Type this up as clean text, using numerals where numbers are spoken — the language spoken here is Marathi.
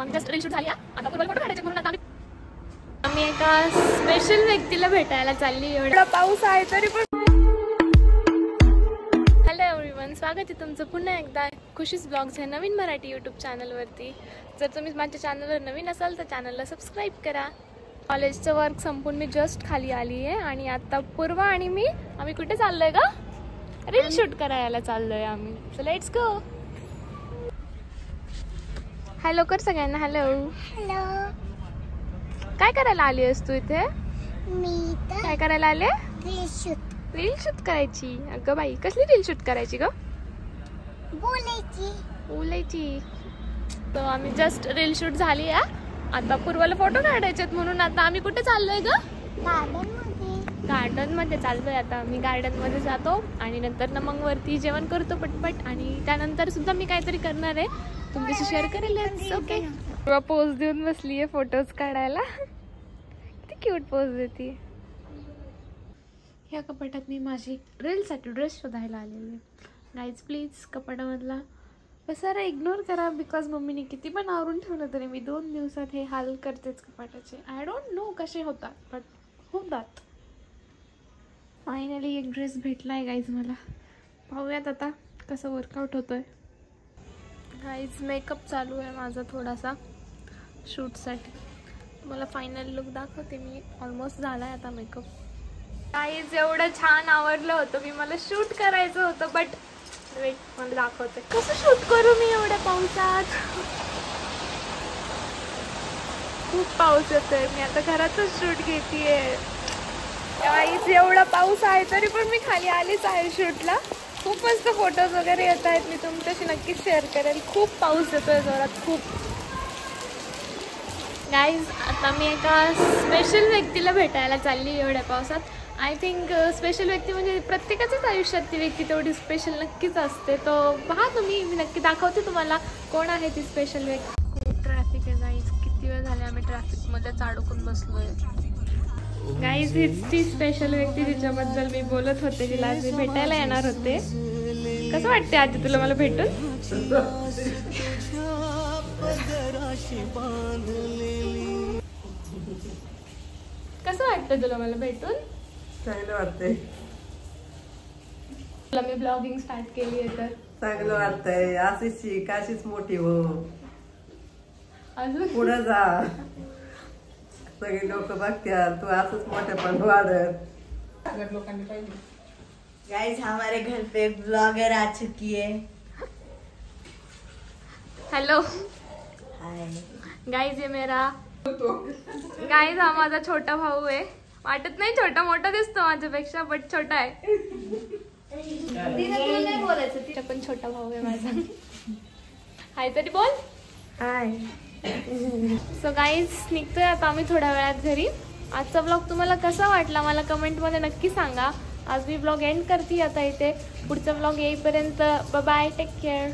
आम्ही जस्ट रील शूट झाली आता फोटो काढायचे म्हणून आता आम्ही एका स्पेशल व्यक्तीला भेटायला चालली. एवढा पाऊस आहे तरी पण. हॅलो एव्हरीवन, स्वागत आहे तुमचं पुन्हा एकदा खुशीज ब्लॉग्स या नवीन मराठी यूट्यूब चॅनलवरती. जर तुम्ही माझ्या चॅनलवर नवीन असाल तर चॅनलला सबस्क्राईब करा. कॉलेजचं वर्क संपून मी जस्ट खाली आली आहे आणि आता पूर्वा आणि मी आम्ही कुठे चाललोय का? रील शूट करायला चाललोय आम्ही. So let's go. हॅलो कर सगळ्यांना. Hello hello. काय करायला आली आहेस तू इथे? मी काय करायला आले? रील शूट करायची. अगं बाई, कसली रील शूट करायची ग? बोलायची. तर आम्ही जस्ट रील शूट झाली आहे. आता पूर्वाला फोटो काढायचे म्हणून आता आम्ही कुठे चाललोय ग? गार्डन मध्ये चाललोय. आता आम्ही गार्डन मध्ये जातो आणि नंतर ना मग वरती जेवण करतो पटपट आणि त्यानंतर सुद्धा मी काहीतरी करणार आहे, तुमच्याशी शेअर करेल. ओके. पूर्वा पोज देऊन बसली आहे फोटोज काढायला. किती क्यूट पोज देते. ह्या कपाटात मी माझी रीलसाठी ड्रेस शोधायला आलेली आहे. गाईज प्लीज कपाटामधला पसारा इग्नोर करा, बिकॉज मम्मीने किती पण आवरून ठेवलं तरी मी 2 दिवसात हे हाल करतेच कपाटाचे. आय डोंट नो कसे होतात, बट होतात. फायनली एक ड्रेस भेटला आहे गाईज मला. पाहूयात आता कसं वर्कआउट होतोय. गाईज मेकअप चालू आहे माझा थोडासा शूटसाठी. मला फायनल लुक दाखवते मी. ऑलमोस्ट झाला आहे आता मेकअप. गाईज एवढं छान आवडलं होतं मी. मला शूट करायचं होतं, बट वेट मला दाखवते कसं शूट करू मी एवढ्या पावसात. खूप पाऊस येतोय. मी आता घरातच शूट घेतीये. गाईज एवढा पाऊस आहे तरी पण मी खाली आलीच आहे शूटला. खूप मस्त फोटोज वगैरे येत आहेत. मी तुमच्याशी नक्कीच शेअर करेल. खूप पाऊस येतोय जोरात खूप. गाईज आता मी एका स्पेशल व्यक्तीला भेटायला चालली एवढ्या पावसात. आय थिंक स्पेशल व्यक्ती म्हणजे प्रत्येकाच्याच आयुष्यात ती व्यक्ती तेवढी स्पेशल नक्कीच असते. तो पहा तुम्ही, मी नक्की दाखवते तुम्हाला कोण आहे ती स्पेशल व्यक्ती. खूप ट्रॅफिक आहे गाईज. किती वेळ झाले आम्ही ट्रॅफिकमध्येच अडकून बसलोय. गाईज हीच ती स्पेशल व्यक्ती जिच्याबद्दल मी बोलत होते, जिला आज मी भेटायला येणार होते. कसं वाटते आजी तुला मला भेटून? कसं वाटतं तुला मला भेटून? चांगलं वाटतंय. तुला मी ब्लॉगिंग स्टार्ट केली आहे तर चांगलं वाटतंय. अशीच शिक, अशीच मोठी हो, अजून पुढे जा. सगळे लोक बघतात तू असंच मोठेपण वाढत. लोकांनी पाहिजे. गाइस हमारे घर पे एक ब्लॉगर आ चुकी है. हेलो हाय गाइस, ये मेरा गाइस हा माझा छोटा भाऊ आहे. वाटत नाही छोटा, मोठा दिसतो माझ्यापेक्षा, बट छोटा आहे. नाही बोलायचं, तिचा पण छोटा भाऊ आहे माझा. हाय तरी बोल. हाय. सो गाईज निघतोय आता आम्ही थोड्या वेळात घरी. आजचा ब्लॉग तुम्हाला कसा वाटला मला कमेंटमध्ये नक्की सांगा. आज मी ब्लॉग एंड करते आता इथे. पुढचा ब्लॉग येईपर्यंत बाय बाय, टेक केअर.